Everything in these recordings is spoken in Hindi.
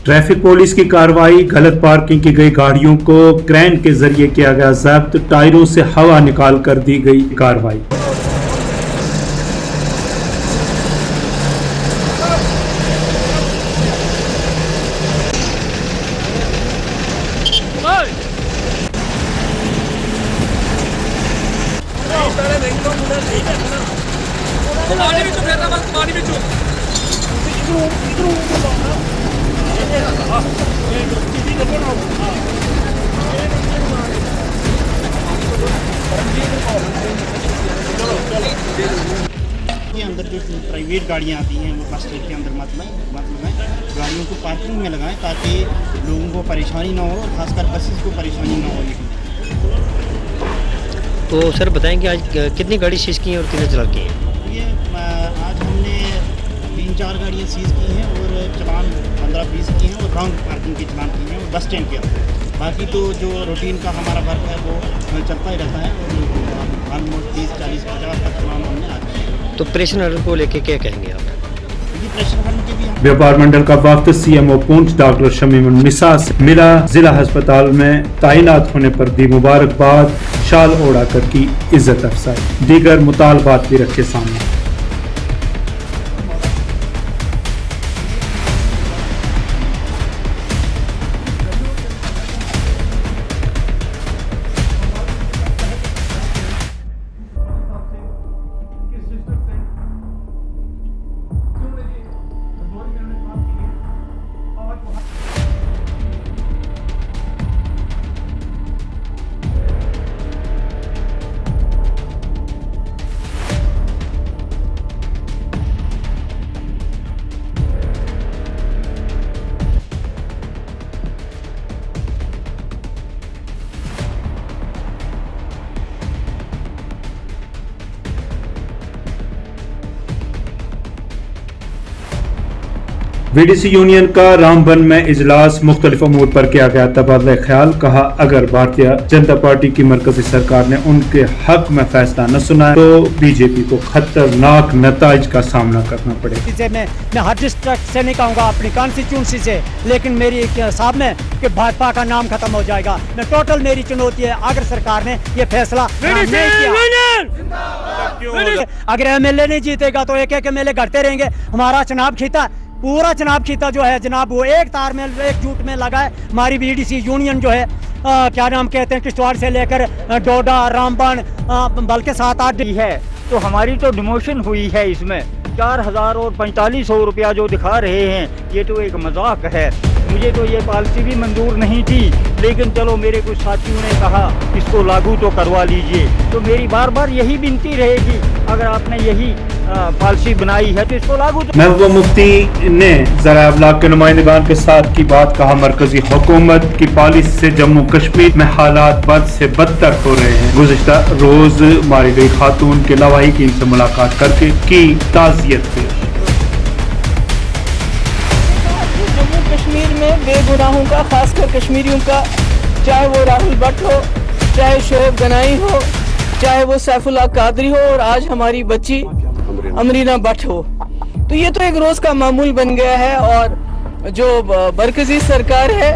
ट्रैफिक पुलिस की कार्रवाई, गलत पार्किंग की गई गाड़ियों को क्रेन के जरिए किया गया जब्त, टायरों से हवा निकाल कर दी गई कार्रवाई। अंदर जो प्राइवेट गाड़ियाँ आती हैं वो बस स्टैंड के अंदर मतलब है गाड़ियों को पार्किंग में लगाएं ताकि लोगों को परेशानी ना हो, खासकर बसेस को परेशानी ना हो। तो सर बताएंगे आज कितनी गाड़ी सीज की हैं और कितने चला की हैं? ये आज हमने 3-4 गाड़ियाँ सीज की हैं और चलान 15-20 की हैं और रॉन्ग पार्किंग के चलान की हैं और बस स्टैंड के अंदर। बाकी तो जो रूटीन का हमारा वर्क है वो चलता ही रहता है और ऑलमोस्ट 30-40-50 तक चलान हमने आज किया। तो प्रेशर ऑर्डर को लेके क्या कहेंगे आप? व्यापार मंडल का वफ्द सीएमओ पुंछ डॉक्टर शमीम उन्निसा से मिला, जिला अस्पताल में तैनात होने पर दी मुबारकबाद, शाल ओढ़ा कर की इज्जत अफजाई, दीगर मुतालबात भी रखे सामने। वीडीसी यूनियन का रामबन में इजलास, मुख्तलिफ अमूर पर किया गया तबादला ख्याल। कहा, अगर भारतीय जनता पार्टी की मरकजी सरकार ने उनके हक में फैसला न सुना तो बीजेपी को खतरनाक नताइज का सामना करना पड़ेगा। मैं हर डिस्ट्रिक्ट से नहीं कहूँगा, अपनी कॉन्स्टिट्यूंसी से, लेकिन मेरी सामने कि भाजपा का नाम खत्म हो जाएगा। मैं टोटल मेरी चुनौती है, अगर सरकार ने ये फैसला नहीं किया, अगर एमएलए नहीं जीतेगा तो एक एक एमएलए घटते रहेंगे। हमारा चुनाव खींचा, पूरा चुनाव खींचा जो है जनाब वो एक तार में, एक जूट में लगा है। हमारी बीडीसी यूनियन जो है क्या नाम कहते हैं, किश्तवाड़ से लेकर डोडा, रामबन, बल्कि 7-8 है। तो हमारी तो डिमोशन हुई है, इसमें 4000 और 4500 रुपया जो दिखा रहे हैं, ये तो एक मजाक है। मुझे तो ये पॉलिसी भी मंजूर नहीं थी, लेकिन चलो मेरे कुछ साथियों ने कहा इसको लागू तो करवा लीजिए। तो मेरी बार बार यही विनती रहेगी, अगर आपने यही पॉलिसी बनाई है तो इसको लागू। महबूबा मुफ्ती ने ज़राए अबलाग के नुमाइंदगान के साथ की बात। कहा, मरकजी हुकूमत की पॉलिसी से जम्मू कश्मीर में हालात बद से बदतर हो रहे हैं। गुज़िश्ता रोज मारी गई खातून के लवाहिकीन से मुलाकात करके की ताज़ियत पेश। जम्मू कश्मीर में बेगुनाहों का, खासकर कश्मीरियों का, चाहे वो राहुल भट्ट हो, चाहे शोएब गनाई हो, चाहे वो सैफुल्लाह कादरी हो और आज हमारी बच्ची अमरीना भट्ट हो, तो ये तो एक रोज का मामूल बन गया है। और जो मरकजी सरकार है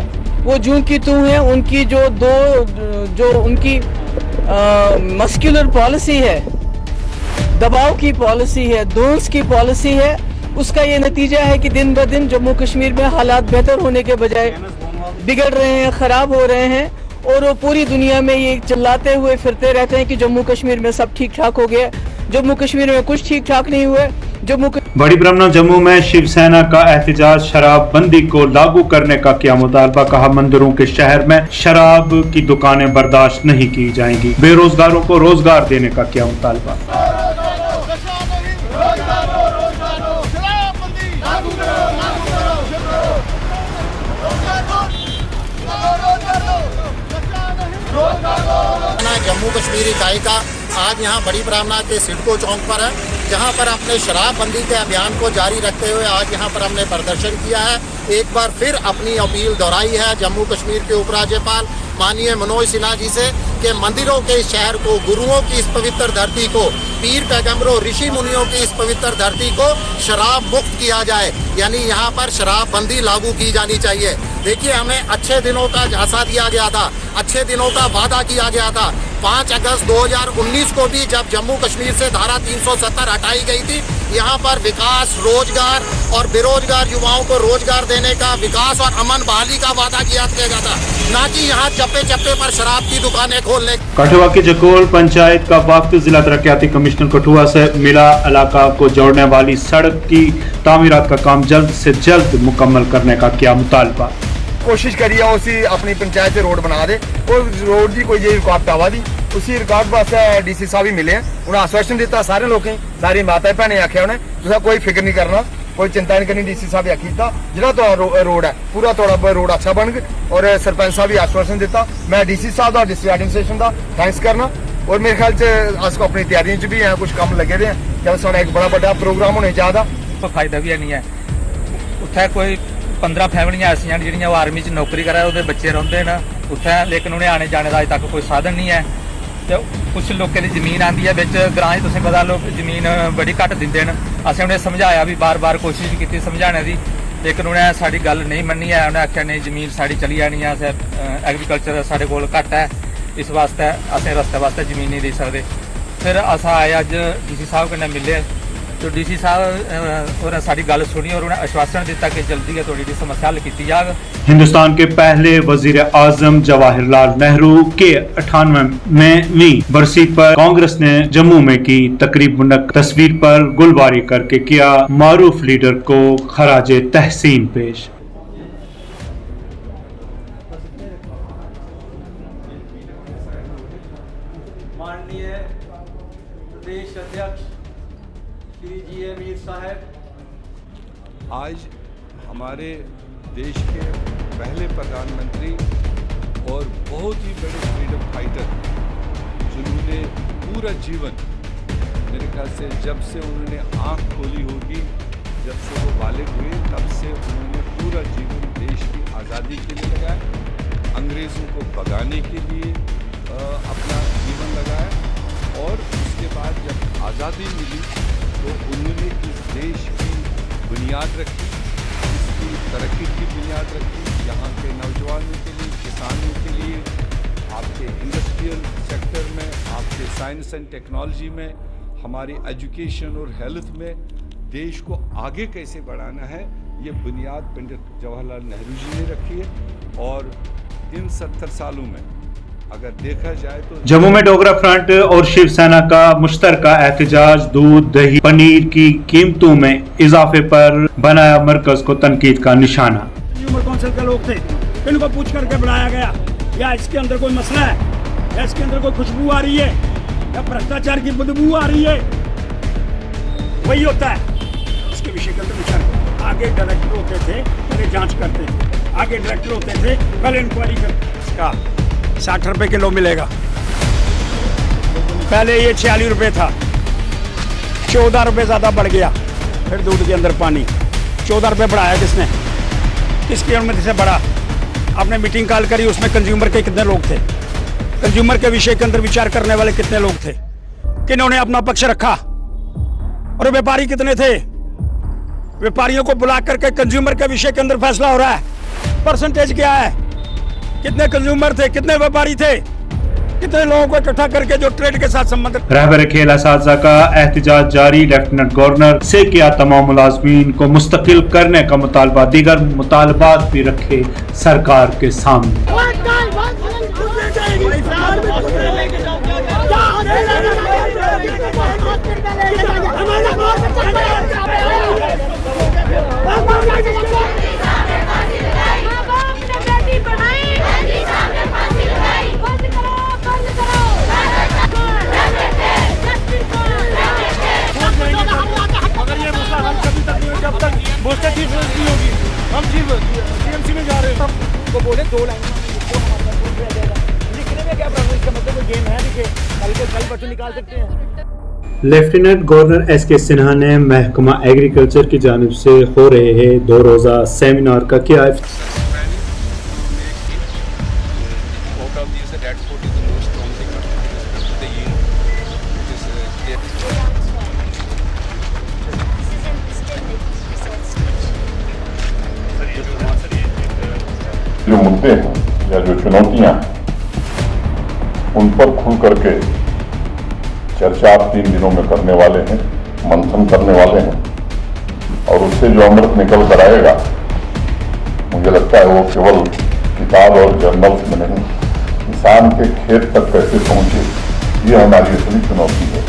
वो जूं की तू है, उनकी जो उनकी मस्कुलर पॉलिसी है, दबाव की पॉलिसी है, दोस्त की पॉलिसी है, उसका ये नतीजा है कि दिन ब दिन जम्मू कश्मीर में हालात बेहतर होने के बजाय बिगड़ रहे हैं, खराब हो रहे हैं। और वो पूरी दुनिया में ये चिल्लाते हुए फिरते रहते हैं कि जम्मू कश्मीर में सब ठीक ठाक हो गया। जम्मू कश्मीर में कुछ ठीक ठाक नहीं हुए। बड़ी ब्रह्मणा जम्मू में शिवसेना का एहतजाज, शराब बंदी को लागू करने का किया मुतालबा। कहा, मंदिरों के शहर में शराब की दुकानें बर्दाश्त नहीं की जाएंगी। बेरोजगारों को रोजगार देने का किया मुतालबा। जम्मू कश्मीर इकाई का आज यहाँ बड़ी ब्राह्मणा के सिडको चौक पर है, जहाँ पर अपने शराबबंदी के अभियान को जारी रखते हुए आज यहाँ पर हमने प्रदर्शन किया है। एक बार फिर अपनी अपील दोहराई है जम्मू कश्मीर के उपराज्यपाल माननीय मनोज सिन्हा जी से के मंदिरों के इस शहर को, गुरुओं की इस पवित्र धरती को, पीर पैगंबरों ऋषि मुनियों की इस पवित्र धरती को शराब मुक्त किया जाए, यानी यहाँ पर शराबबंदी लागू की जानी चाहिए। देखिए, हमें अच्छे दिनों का झांसा दिया गया था, अच्छे दिनों का वादा किया गया था। 5 अगस्त 2019 को भी जब जम्मू कश्मीर से धारा 370 हटाई गई थी, यहाँ पर विकास, रोजगार और बेरोजगार युवाओं को रोजगार देने का, विकास और अमन बहाली का वादा किया गया था, ना कि यहाँ चप्पे चप्पे पर शराब की दुकानें खोलने। कठुआ की जकोल पंचायत का वक्त जिला तरक्याती कमिश्नर कठुआ से मिला। इलाका को जोड़ने वाली सड़क की तामीरात का काम जल्द से जल्द मुकम्मल करने का किया मुतालबा। कोशिश करिए उसी अपनी पंचायत से रोड बना दे और रोड की कोई रुकावट आवा दी, उसी रुकावट वास्ते डीसी साहब ही मिले, उन्हें आश्वासन दिता सारे लोगों, सारी माता भैनें आख्या उन्हें तुसा कोई फिक्र नहीं करना, कोई चिंता नहीं करनी। डीसी साहब आखिया जिहड़ा तुहाडा रोड है पूरा तुहाडा रोड अच्छा बन गया और सरपंच साहब भी आश्वासन दिता। मैं डीसी साहब का, डिस्ट्रिक्ट एडमिनिस्ट्रेशन का थैंक्स करना और मेरे ख्याल से अस अपनी तैयारियों भी हैं, कुछ काम लगे दे हैं, साढ़ा एक बड़ा बड़ा प्रोग्राम होने चाहिए। तो फायदा भी नहीं है, उत्थे कोई 15 फैमिलियां ऐसियां जिहड़ियां आर्मी च नौकरी करा उहदे बच्चे रहिंदे हैं उत्थे, लेकिन उन्हें आने जाने का अज तक कोई साधन नहीं है। तो कुछ लोगों की जमीन आती है बिच ग्रां च, तुसें पता लोग जमीन बड़ी घट दिंदे न। असें उन्हें समझाया भी, बार बार कोशिश भी की समझाने की, लेकिन उन्हें साड़ी गल नहीं मन्नी है। उन्हें आख्या नहीं जमीन साड़ी चली जानी है, असें एग्रीकल्चर साढ़े कोल घट है, इस वास्ते असें रस्ते वास्ते जमीन नहीं दे सकते। फिर अस आए अज डीसी साहब कन्नै मिले, तो डीसी साहब और साड़ी गल सुनी और उन्हें आश्वासन दिता कि जल्दी गै थोड़ी समस्या हल की जाएगी। हिंदुस्तान के पहले वजीर आजम जवाहरलाल नेहरू के 98वीं बरसी पर कांग्रेस ने जम्मू में की तकरीब मुनक्कद। तस्वीर पर गुलबारी करके किया मारूफ लीडर को खराजे तहसीन पेश। माननीय प्रदेश अध्यक्ष श्री जी मीर साहब, आज हमारे देश के पहले प्रधानमंत्री और बहुत ही बड़े फ्रीडम फाइटर, जिन्होंने पूरा जीवन, मेरे ख्याल से जब से उन्होंने आँख खोली होगी, जब से वो बालिग हुए, तब से उन्होंने पूरा जीवन देश की आज़ादी के लिए लगाया, अंग्रेज़ों को भगाने के लिए अपना जीवन लगाया। और उसके बाद जब आज़ादी मिली तो उन्होंने इस देश की बुनियाद रखी, इसकी तरक्की की बुनियाद रखी, यहाँ के नौजवानों के लिए, किसानों के लिए, आपके इंडस्ट्रियल सेक्टर में, आपके साइंस एंड टेक्नोलॉजी में, हमारी एजुकेशन और हेल्थ में देश को आगे कैसे बढ़ाना है, ये बुनियाद पंडित जवाहरलाल नेहरू जी ने रखी है। और इन 70 सालों में अगर देखा जाए तो जम्मू में डोगरा फ्रंट और शिवसेना का मुश्तरका एहतजाज, दूध, दही, पनीर की कीमतों में इजाफे पर बनाया मरकज को तनकीद का निशाना। कंज्यूमर काउंसिल के लोग थे, इनको पूछ करके बनाया गया, या इसके अंदर कोई मसला है, या इसके अंदर कोई खुशबू आ रही है, या भ्रष्टाचार की बदबू आ रही है, वही होता है। इसके विषय के अंदर विचार, आगे डायरेक्टर होते थे, पहले जांच करते थे, आगे डायरेक्टर होते थे, पहले इंक्वायरी करते। इसका 60 रुपए किलो मिलेगा, पहले ये 46 रुपए था, 14 रुपए ज़्यादा बढ़ गया। फिर दूध के अंदर पानी 14 रुपए बढ़ाया किसने, किसकी अनुमति से बढ़ा? आपने मीटिंग कॉल करी, उसमें कंज्यूमर के कितने लोग थे, कंज्यूमर के विषय के अंदर विचार करने वाले कितने लोग थे, किन्होंने अपना पक्ष रखा? और व्यापारी कितने थे? व्यापारियों को बुला करके कंज्यूमर के विषय के अंदर फैसला हो रहा है। परसेंटेज क्या है, कितने कंज्यूमर थे, कितने व्यापारी थे, कितने लोगों को इकट्ठा करके जो ट्रेड के साथ संबंधित। रहबर खेल असातिज़ा का एहतजाज जारी, लेफ्टिनेंट गवर्नर से किया तमाम मुलाजमीन को मुस्तकिल करने का मुतालबा, दीगर मुतालबात भी रखे सरकार के सामने। हम सिर्फ टीएमसी में जा रहे हैं, तो बोले 2 लाइन लिखने में क्या प्रॉब्लम, इसका मतलब कोई गेम है, देखिए कल परसों निकाल सकते हैं। लेफ्टिनेंट गवर्नर एस के सिन्हा ने महकमा एग्रीकल्चर की जानिब से हो रहे हैं 2 रोज़ा सेमिनार का किया Out of these, the dead spot is the most strong जो मुद्दे हैं या जो चुनौतियां हैं उन पर खुल करके चर्चा आप 3 दिनों में करने वाले हैं, मंथन करने वाले हैं और उससे जो अमृत निकल कर आएगा मुझे लगता है वो केवल किताब और जर्नल्स में नहीं, किसान के खेत तक कैसे पहुंचे, ये हमारी असली चुनौती है।